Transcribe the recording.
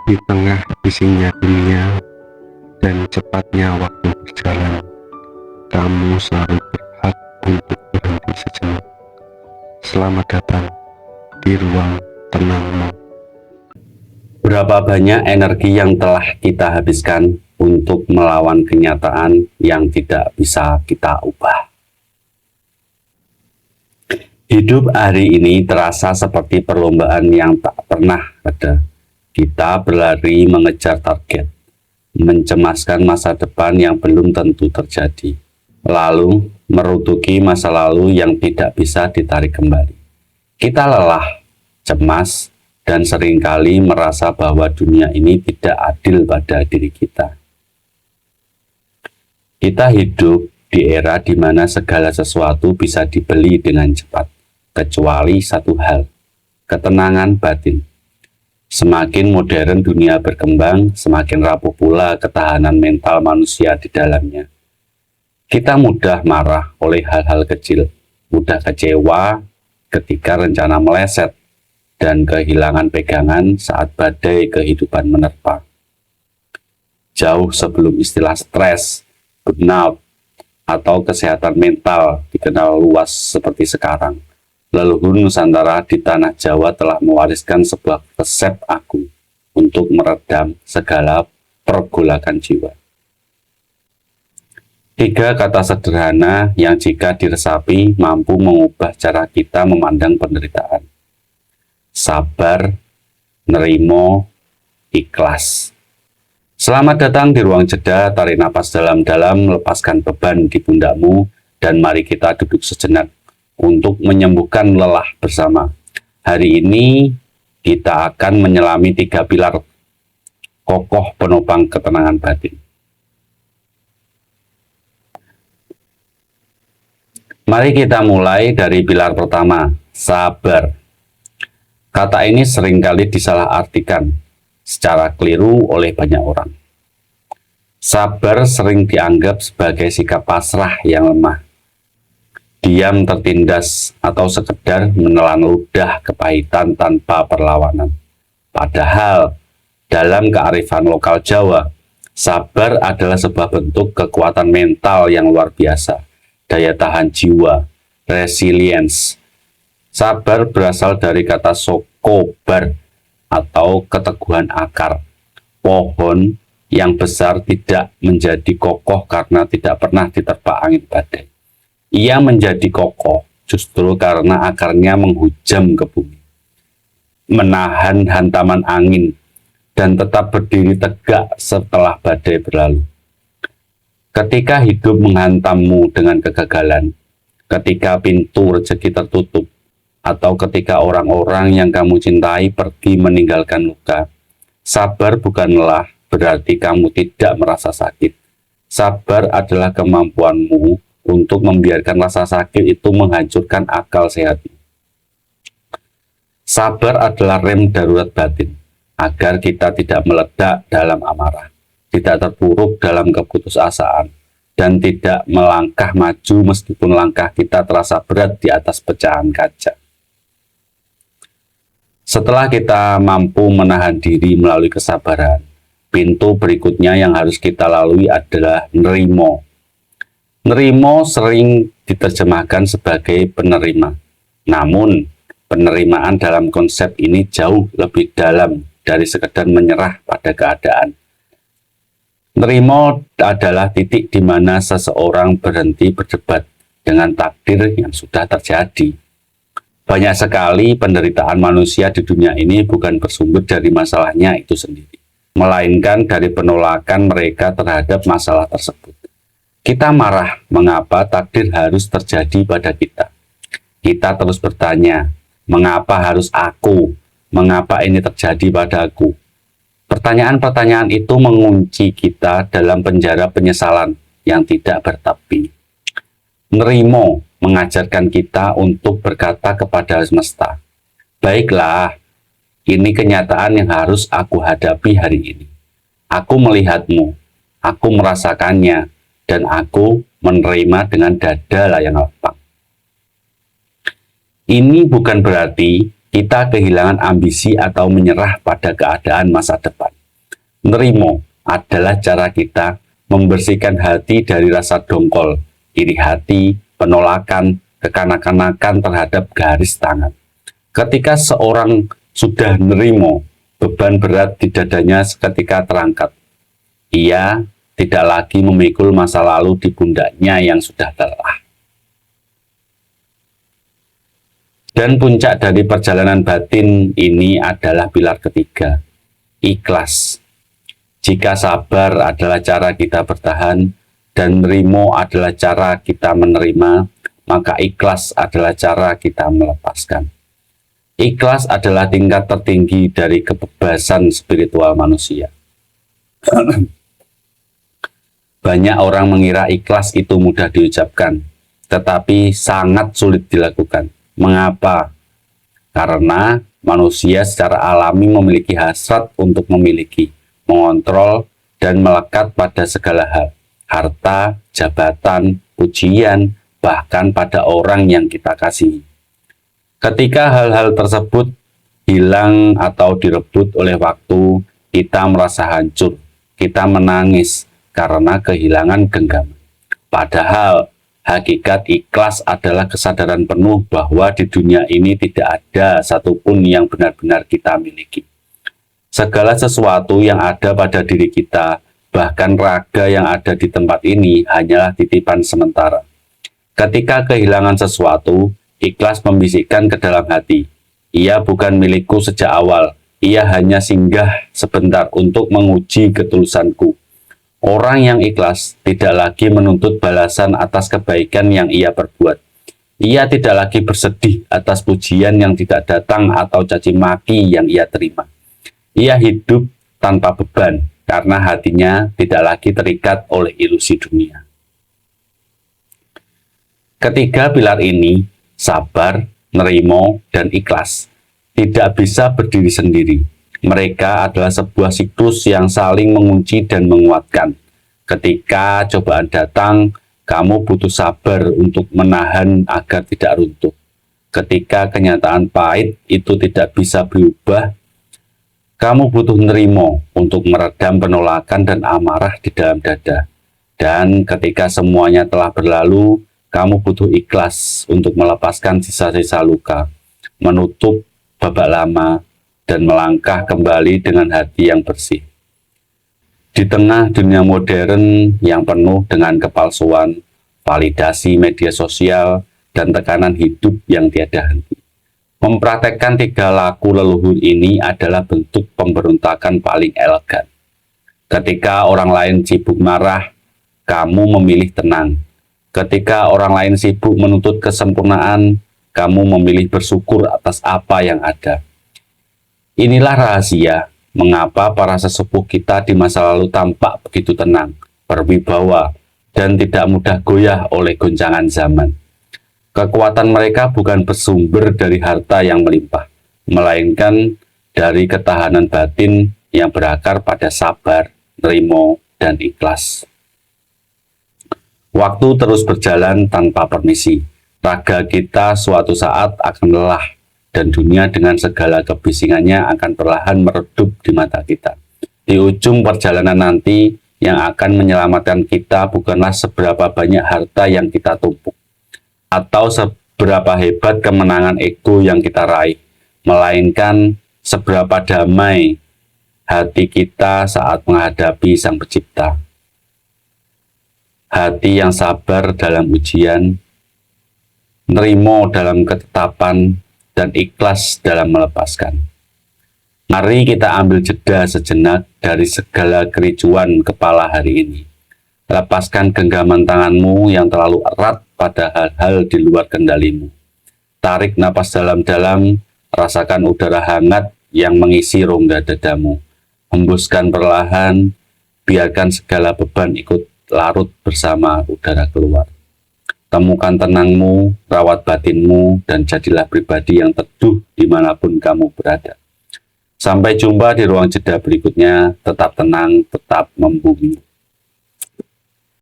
Di tengah bisingnya dunia dan cepatnya waktu berjalan, kamu selalu berhak untuk berhenti sejenak. Selamat datang di ruang tenangmu. Berapa banyak energi yang telah kita habiskan untuk melawan kenyataan yang tidak bisa kita ubah. Hidup hari ini terasa seperti perlombaan yang tak pernah ada. Kita berlari mengejar target, mencemaskan masa depan yang belum tentu terjadi, lalu merutuki masa lalu yang tidak bisa ditarik kembali. Kita lelah, cemas, dan seringkali merasa bahwa dunia ini tidak adil pada diri kita. Kita hidup di era di mana segala sesuatu bisa dibeli dengan cepat, kecuali satu hal, ketenangan batin. Semakin modern dunia berkembang, semakin rapuh pula ketahanan mental manusia di dalamnya. Kita mudah marah oleh hal-hal kecil, mudah kecewa ketika rencana meleset, dan kehilangan pegangan saat badai kehidupan menerpa. Jauh sebelum istilah stres, burnout, atau kesehatan mental dikenal luas seperti sekarang, leluhur Nusantara di tanah Jawa telah mewariskan sebuah resep agung untuk meredam segala pergolakan jiwa. 3 kata sederhana yang jika diresapi mampu mengubah cara kita memandang penderitaan. Sabar, nerimo, ikhlas. Selamat datang di ruang jeda, tarik napas dalam-dalam, lepaskan beban di pundakmu, dan mari kita duduk sejenak untuk menyembuhkan lelah bersama. Hari ini kita akan menyelami 3 pilar kokoh penopang ketenangan batin. Mari kita mulai dari pilar pertama, sabar. Kata ini seringkali disalahartikan secara keliru oleh banyak orang. Sabar sering dianggap sebagai sikap pasrah yang lemah, diam tertindas, atau sekedar menelan ludah kepahitan tanpa perlawanan. Padahal, dalam kearifan lokal Jawa, sabar adalah sebuah bentuk kekuatan mental yang luar biasa, daya tahan jiwa, resilience. Sabar berasal dari kata sokobar atau keteguhan akar. Pohon yang besar tidak menjadi kokoh karena tidak pernah diterpa angin badai. Ia menjadi kokoh justru karena akarnya menghujam ke bumi, menahan hantaman angin, dan tetap berdiri tegak setelah badai berlalu. Ketika hidup menghantammu dengan kegagalan, ketika pintu rezeki tertutup, atau ketika orang-orang yang kamu cintai pergi meninggalkan luka, sabar bukanlah berarti kamu tidak merasa sakit. Sabar adalah kemampuanmu untuk membiarkan rasa sakit itu menghancurkan akal sehatmu. Sabar adalah rem darurat batin, agar kita tidak meledak dalam amarah, tidak terpuruk dalam keputusasaan, dan tidak melangkah maju meskipun langkah kita terasa berat di atas pecahan kaca. Setelah kita mampu menahan diri melalui kesabaran, pintu berikutnya yang harus kita lalui adalah nerimo. Nerimo sering diterjemahkan sebagai penerima. Namun, penerimaan dalam konsep ini jauh lebih dalam dari sekedar menyerah pada keadaan. Nerimo adalah titik di mana seseorang berhenti berdebat dengan takdir yang sudah terjadi. Banyak sekali penderitaan manusia di dunia ini bukan bersumber dari masalahnya itu sendiri, melainkan dari penolakan mereka terhadap masalah tersebut. Kita marah mengapa takdir harus terjadi pada kita. Kita terus bertanya, mengapa harus aku? Mengapa ini terjadi padaku? Pertanyaan-pertanyaan itu mengunci kita dalam penjara penyesalan yang tidak bertepi. Nerimo mengajarkan kita untuk berkata kepada semesta, baiklah, ini kenyataan yang harus aku hadapi hari ini. Aku melihatmu, aku merasakannya, dan aku menerima dengan dada yang lapang. Ini bukan berarti kita kehilangan ambisi atau menyerah pada keadaan masa depan. Nerimo adalah cara kita membersihkan hati dari rasa dongkol, iri hati, penolakan, kekanak-kanakan terhadap garis tangan. Ketika seorang sudah nerimo, beban berat di dadanya seketika terangkat. Ia tidak lagi memikul masa lalu di pundaknya yang sudah lelah. Dan puncak dari perjalanan batin ini adalah pilar ketiga, ikhlas. Jika sabar adalah cara kita bertahan dan nerimo adalah cara kita menerima, maka ikhlas adalah cara kita melepaskan. Ikhlas adalah tingkat tertinggi dari kebebasan spiritual manusia. Banyak orang mengira ikhlas itu mudah diucapkan, tetapi sangat sulit dilakukan. Mengapa? Karena manusia secara alami memiliki hasrat untuk memiliki, mengontrol, dan melekat pada segala hal. Harta, jabatan, pujian, bahkan pada orang yang kita kasihi. Ketika hal-hal tersebut hilang atau direbut oleh waktu, kita merasa hancur, kita menangis karena kehilangan genggaman. Padahal hakikat ikhlas adalah kesadaran penuh bahwa di dunia ini tidak ada satupun yang benar-benar kita miliki. Segala sesuatu yang ada pada diri kita, bahkan raga yang ada di tempat ini, hanyalah titipan sementara. Ketika kehilangan sesuatu, ikhlas membisikkan ke dalam hati, ia bukan milikku sejak awal, ia hanya singgah sebentar untuk menguji ketulusanku. Orang yang ikhlas tidak lagi menuntut balasan atas kebaikan yang ia perbuat. Ia tidak lagi bersedih atas pujian yang tidak datang atau caci maki yang ia terima. Ia hidup tanpa beban karena hatinya tidak lagi terikat oleh ilusi dunia. Ketiga pilar ini, sabar, nerimo, dan ikhlas, tidak bisa berdiri sendiri. Mereka adalah sebuah siklus yang saling mengunci dan menguatkan. Ketika cobaan datang, kamu butuh sabar untuk menahan agar tidak runtuh. Ketika kenyataan pahit itu tidak bisa berubah, kamu butuh nerimo untuk meredam penolakan dan amarah di dalam dada. Dan ketika semuanya telah berlalu, kamu butuh ikhlas untuk melepaskan sisa-sisa luka, menutup babak lama, dan melangkah kembali dengan hati yang bersih. Di tengah dunia modern yang penuh dengan kepalsuan, validasi media sosial, dan tekanan hidup yang tiada henti, mempraktekkan tiga laku leluhur ini adalah bentuk pemberontakan paling elegan. Ketika orang lain sibuk marah, kamu memilih tenang. Ketika orang lain sibuk menuntut kesempurnaan, kamu memilih bersyukur atas apa yang ada. Inilah rahasia mengapa para sesepuh kita di masa lalu tampak begitu tenang, berwibawa, dan tidak mudah goyah oleh goncangan zaman. Kekuatan mereka bukan bersumber dari harta yang melimpah, melainkan dari ketahanan batin yang berakar pada sabar, nerimo, dan ikhlas. Waktu terus berjalan tanpa permisi. Raga kita suatu saat akan lelah, dan dunia dengan segala kebisingannya akan perlahan meredup di mata kita. Di ujung perjalanan nanti, yang akan menyelamatkan kita bukanlah seberapa banyak harta yang kita tumpuk, atau seberapa hebat kemenangan ego yang kita raih, melainkan seberapa damai hati kita saat menghadapi Sang Pencipta. Hati yang sabar dalam ujian, nerimo dalam ketetapan, dan ikhlas dalam melepaskan. Mari kita ambil jeda sejenak dari segala kericuan kepala hari ini. Lepaskan genggaman tanganmu yang terlalu erat pada hal-hal di luar kendalimu. Tarik napas dalam-dalam, rasakan udara hangat yang mengisi rongga dadamu. Hembuskan perlahan, biarkan segala beban ikut larut bersama udara keluar. Temukan tenangmu, rawat batinmu, dan jadilah pribadi yang teduh dimanapun kamu berada. Sampai jumpa di ruang jeda berikutnya. Tetap tenang, tetap membumi.